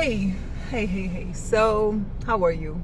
Hey, hey. So, how are you?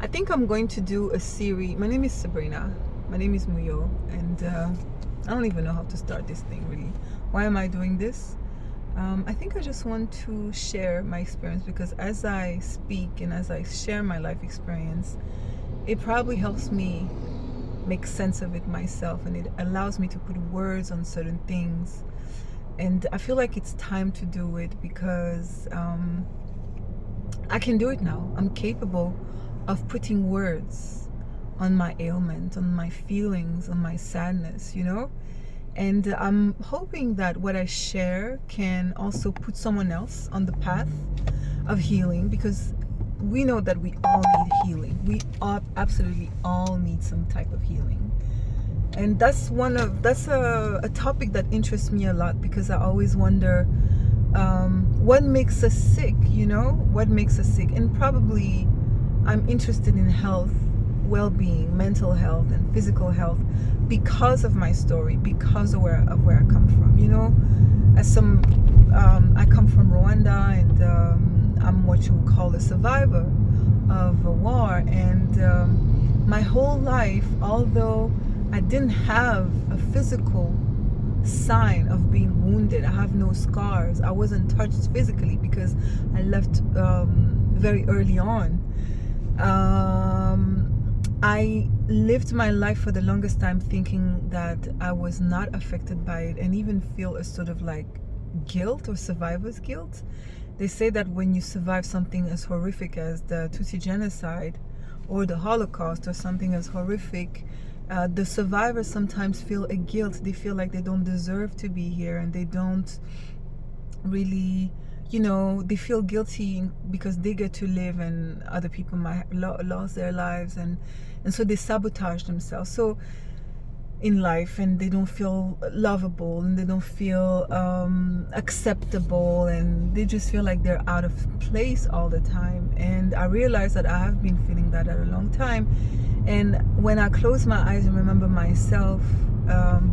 I think I'm going to do a series. My name is Sabrina. My name is Muyo. And I don't even know how to start this thing, really. Why am I doing this? I think I just want to share my experience because as I speak and as I share my life experience, it probably helps me make sense of it myself, and it allows me to put words on certain things. And I feel like it's time to do it because I can do it now. I'm capable of putting words on my ailment, on my feelings, on my sadness, And I'm hoping that what I share can also put someone else on the path of healing, because we know that we all need healing. We all, absolutely all need some type of healing. And that's a topic that interests me a lot, because I always wonder what makes us sick, what makes us sick. And probably I'm interested in health, well-being, mental health and physical health because of my story, because of where I come from. I come from Rwanda, and I'm what you would call a survivor of a war. And my whole life, although I didn't have a physical sign of being wounded, I have no scars, I wasn't touched physically because I left very early on. I lived my life for the longest time thinking that I was not affected by it, and even feel a sort of like guilt or survivor's guilt. They say that when you survive something as horrific as the Tutsi genocide or the Holocaust, or something as horrific, the survivors sometimes feel a guilt. They feel like they don't deserve to be here, and they don't really, they feel guilty because they get to live and other people might lost their lives, and so they sabotage themselves so in life, and they don't feel lovable, and they don't feel acceptable, and they just feel like they're out of place all the time. And I realized that I have been feeling that at a long time. And when I close my eyes and remember myself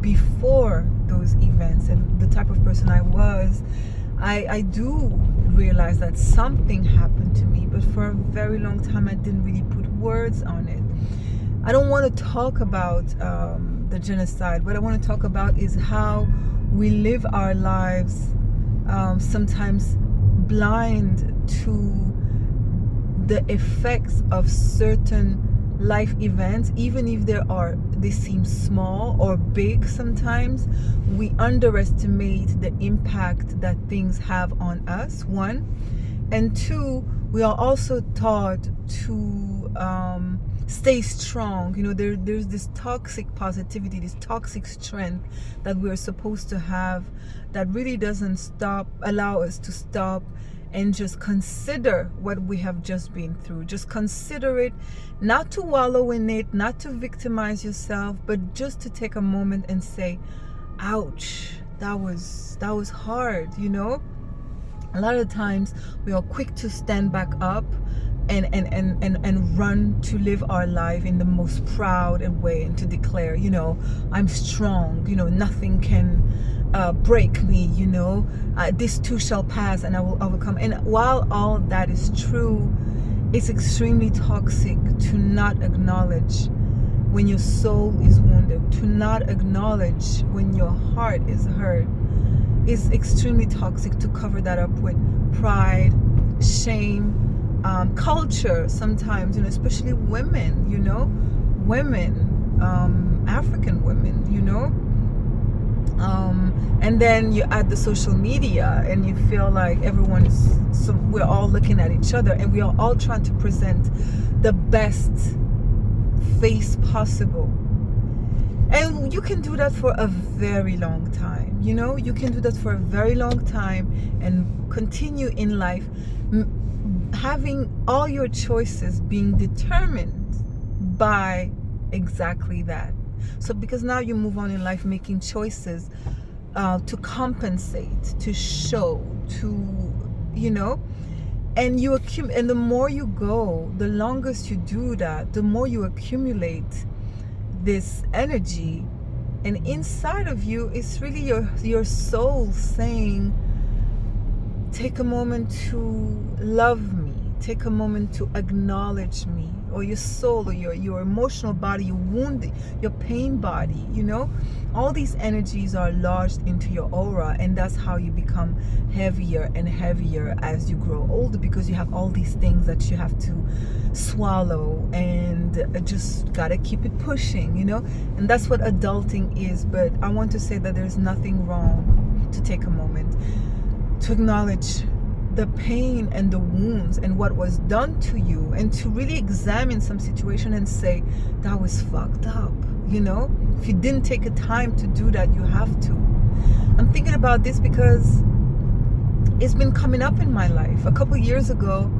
before those events and the type of person I was, I do realize that something happened to me, but for a very long time I didn't really put words on it. I don't want to talk about the genocide. What I want to talk about is how we live our lives sometimes blind to the effects of certain life events, even if they seem small or big. Sometimes we underestimate the impact that things have on us, one. And two, we are also taught to stay strong. There's this toxic positivity, this toxic strength that we're supposed to have, that really doesn't allow us to stop and just consider what we have just been through. Just consider it, not to wallow in it, not to victimize yourself, but just to take a moment and say, ouch, that was hard. A lot of times we are quick to stand back up and run to live our life in the most proud way, and to declare, I'm strong, nothing can break me, this too shall pass and I will overcome. And while all that is true, it's extremely toxic to not acknowledge when your soul is wounded, to not acknowledge when your heart is hurt. It's extremely toxic to cover that up with pride, shame, culture sometimes, especially women, African women, and then you add the social media, and you feel like we're all looking at each other, and we are all trying to present the best face possible. And you can do that for a very long time, you can do that for a very long time and continue in life having all your choices being determined by exactly that. So because now you move on in life making choices to compensate, to show, and and the more you go, the longest you do that, the more you accumulate this energy. And inside of you, it's really your soul saying, take a moment to love me, take a moment to acknowledge me, or your soul, or your emotional body, your wound, your pain body, you know. All these energies are lodged into your aura, and that's how you become heavier and heavier as you grow older, because you have all these things that you have to swallow, and just gotta keep it pushing, you know. And that's what adulting is. But I want to say that there's nothing wrong to take a moment to acknowledge the pain and the wounds and what was done to you, and to really examine some situation and say, that was fucked up, you know. If you didn't take a time to do that, you have to. I'm thinking about this because it's been coming up in my life. A couple years ago,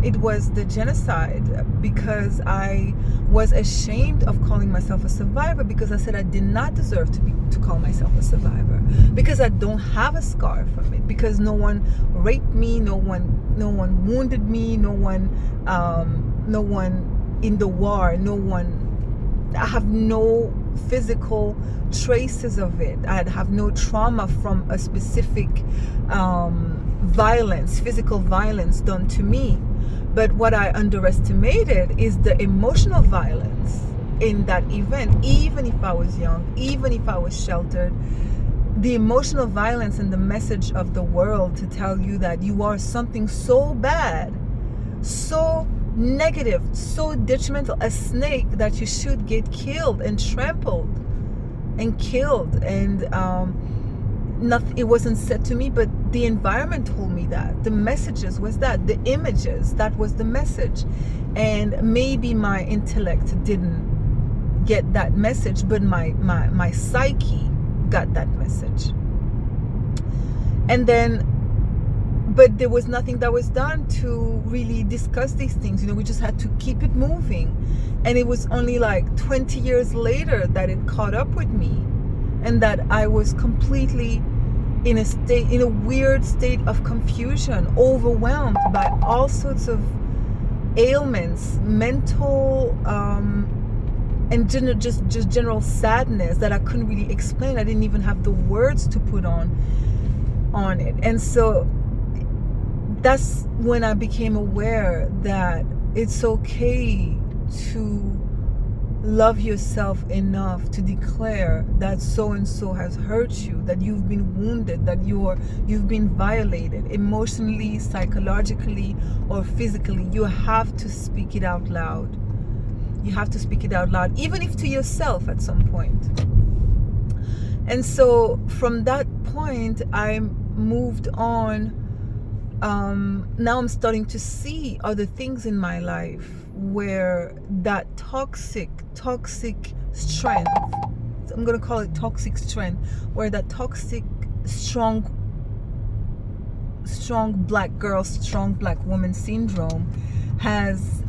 it was the genocide, because I was ashamed of calling myself a survivor, because I said I did not deserve to call myself a survivor, because I don't have a scar from it, because no one raped me, no one wounded me, no one in the war, I have no physical traces of it. I have no trauma from a specific violence, physical violence done to me. But what I underestimated is the emotional violence in that event. Even if I was young, even if I was sheltered, the emotional violence and the message of the world to tell you that you are something so bad, so negative, so detrimental, a snake that you should get killed and trampled and killed. And nothing, it wasn't said to me, but the environment told me that. The messages was that, the images, that was the message. And maybe my intellect didn't get that message, but my psyche got that message. And then, but there was nothing that was done to really discuss these things. You know, we just had to keep it moving. And it was only like 20 years later that it caught up with me, and that I was completely in a weird state of confusion, overwhelmed by all sorts of ailments, mental and just general sadness that I couldn't really explain. I didn't even have the words to put on it. And so that's when I became aware that it's okay to love yourself enough to declare that so and so has hurt you, that you've been wounded, that you've been violated emotionally, psychologically, or physically. You have to speak it out loud. You have to speak it out loud, even if to yourself at some point. And so from that point, I moved on. Now I'm starting to see other things in my life where that toxic strength, I'm going to call it toxic strength, where that toxic, strong black girl, strong black woman syndrome has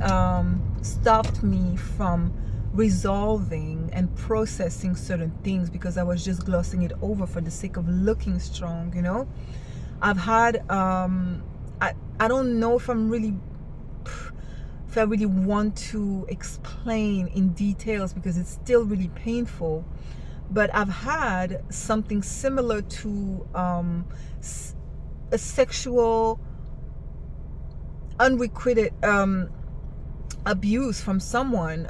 stopped me from resolving and processing certain things, because I was just glossing it over for the sake of looking strong, you know. I've had I don't know if I really want to explain in details, because it's still really painful, but I've had something similar to a sexual unrequited abuse from someone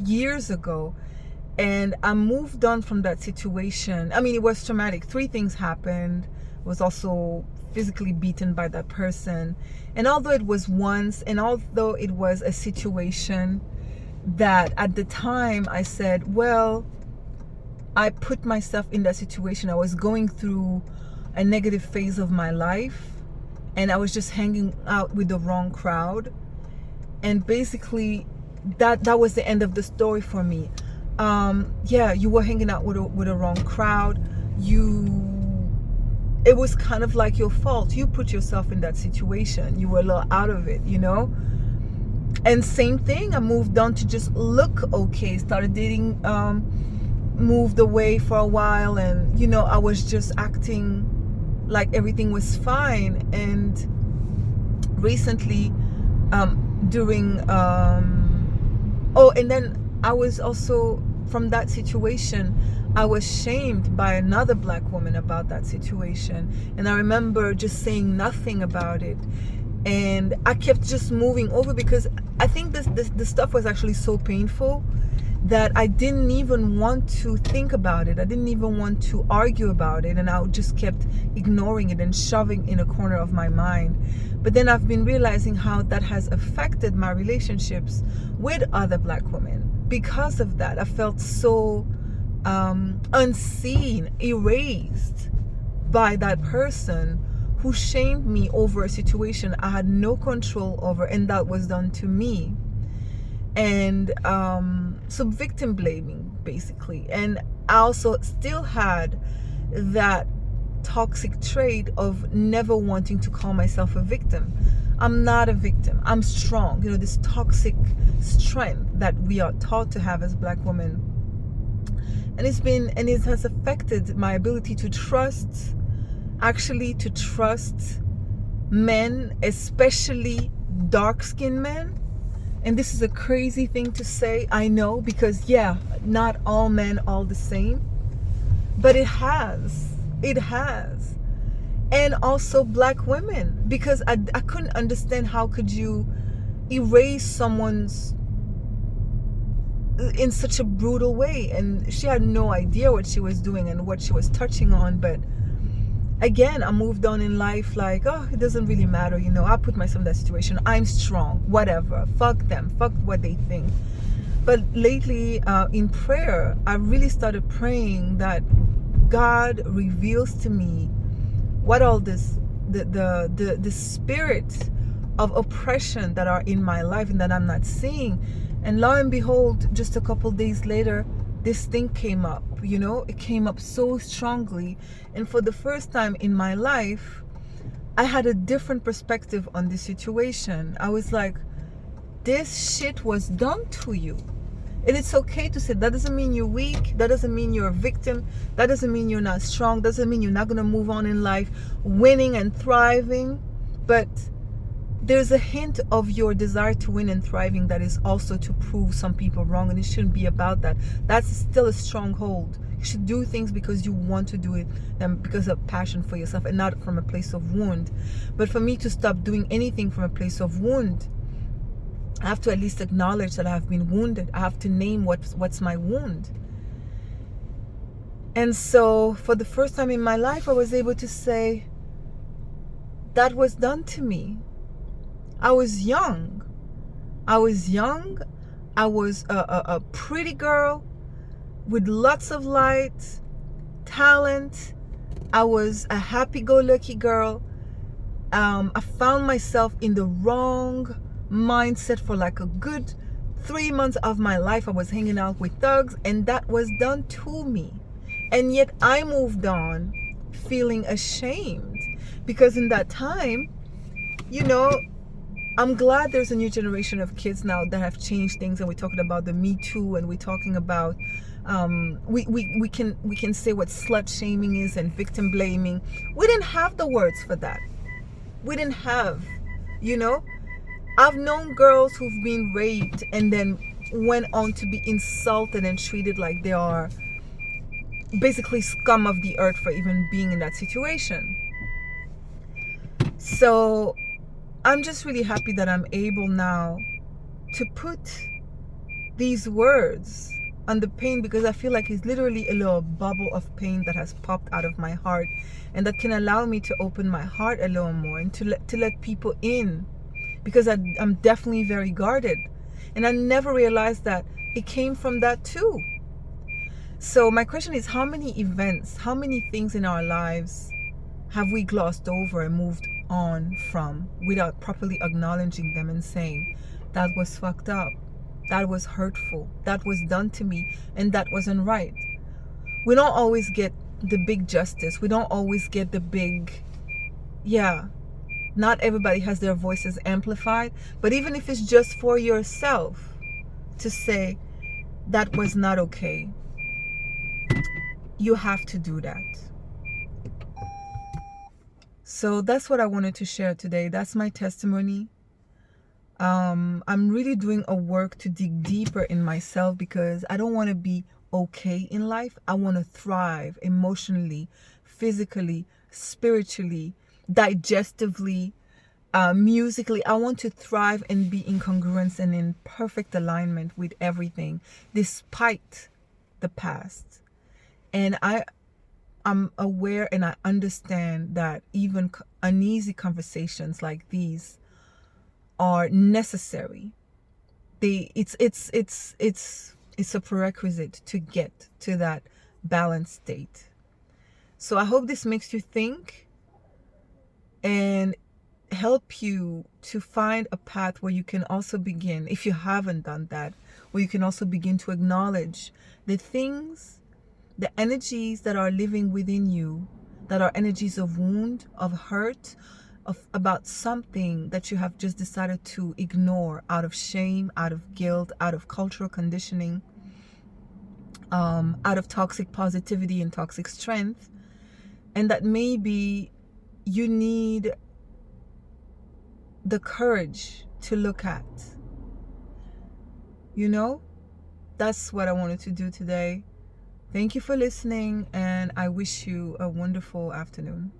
years ago, and I moved on from that situation. I mean, it was traumatic. 3 things happened. I was also physically beaten by that person, and although it was once, and although it was a situation that at the time I said, well, I put myself in that situation. I was going through a negative phase of my life, and I was just hanging out with the wrong crowd, and basically that was the end of the story for me. Yeah, you were hanging out with a wrong crowd. It was kind of like your fault. You put yourself in that situation. You were a little out of it, you know. And same thing, I moved on to just look okay. Started dating, moved away for a while, and you know, I was just acting like everything was fine. And recently, during and then I was also, from that situation, I was shamed by another black woman about that situation. And I remember just saying nothing about it. And I kept just moving over because I think this stuff was actually so painful that I didn't even want to think about it. I didn't even want to argue about it. And I just kept ignoring it and shoving in a corner of my mind. But then I've been realizing how that has affected my relationships with other black women. Because of that, I felt so unseen, erased by that person who shamed me over a situation I had no control over, and that was done to me. And so victim blaming, basically. And I also still had that toxic trait of never wanting to call myself a victim. I'm not a victim. I'm strong. You know, this toxic strength that we are taught to have as black women. And it has affected my ability to trust men, especially dark-skinned men. And this is a crazy thing to say, I know, because yeah, not all men are the same, but it has. And also black women, because I couldn't understand how could you erase someone's in such a brutal way. And she had no idea what she was doing and what she was touching on. But again, I moved on in life like, oh, it doesn't really matter, you know, I put myself in that situation, I'm strong, whatever, fuck them, fuck what they think. But lately in prayer, I really started praying that God reveals to me what all this the spirit of oppression that are in my life and that I'm not seeing. And lo and behold, just a couple days later, this thing came up, you know, it came up so strongly. And for the first time in my life, I had a different perspective on the situation. I was like, this shit was done to you. And it's okay to say that doesn't mean you're weak. That doesn't mean you're a victim. That doesn't mean you're not strong. Doesn't mean you're not going to move on in life, winning and thriving. But there's a hint of your desire to win and thriving that is also to prove some people wrong. And it shouldn't be about that. That's still a stronghold. You should do things because you want to do it and because of passion for yourself and not from a place of wound. But for me to stop doing anything from a place of wound, I have to at least acknowledge that I have been wounded. I have to name what's my wound. And so for the first time in my life, I was able to say, that was done to me. I was young. I was a pretty girl with lots of light, talent. I was a happy-go-lucky girl. I found myself in the wrong mindset for like a good 3 months of my life. I was hanging out with thugs, and that was done to me. And yet I moved on feeling ashamed, because in that time, you know, I'm glad there's a new generation of kids now that have changed things, and we're talking about the Me Too, and we're talking about we can say what slut shaming is and victim blaming. We didn't have the words for that. We didn't have, you know. I've known girls who've been raped and then went on to be insulted and treated like they are basically scum of the earth for even being in that situation. So I'm just really happy that I'm able now to put these words on the pain, because I feel like it's literally a little bubble of pain that has popped out of my heart, and that can allow me to open my heart a little more and to let people in, because I'm definitely very guarded. And I never realized that it came from that too. So my question is, how many events, how many things in our lives have we glossed over and moved on from without properly acknowledging them and saying, that was fucked up, that was hurtful, that was done to me, and that wasn't right? We don't always get the big justice. We don't always get the big, yeah, not everybody has their voices amplified. But even if it's just for yourself to say, that was not okay, you have to do that. So that's what I wanted to share today. That's my testimony. I'm really doing a work to dig deeper in myself, because I don't want to be okay in life. I want to thrive emotionally, physically, spiritually, digestively, musically. I want to thrive and be in congruence and in perfect alignment with everything, despite the past. And I'm aware and I understand that even uneasy conversations like these are necessary. It's a prerequisite to get to that balanced state. So I hope this makes you think and help you to find a path where you can also begin, if you haven't done that, where you can also begin to acknowledge the things, the energies that are living within you, that are energies of wound, of hurt, about something that you have just decided to ignore out of shame, out of guilt, out of cultural conditioning, out of toxic positivity and toxic strength, and that maybe you need the courage to look at. You know, that's what I wanted to do today. Thank you for listening, and I wish you a wonderful afternoon,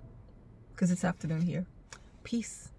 because it's afternoon here. Peace.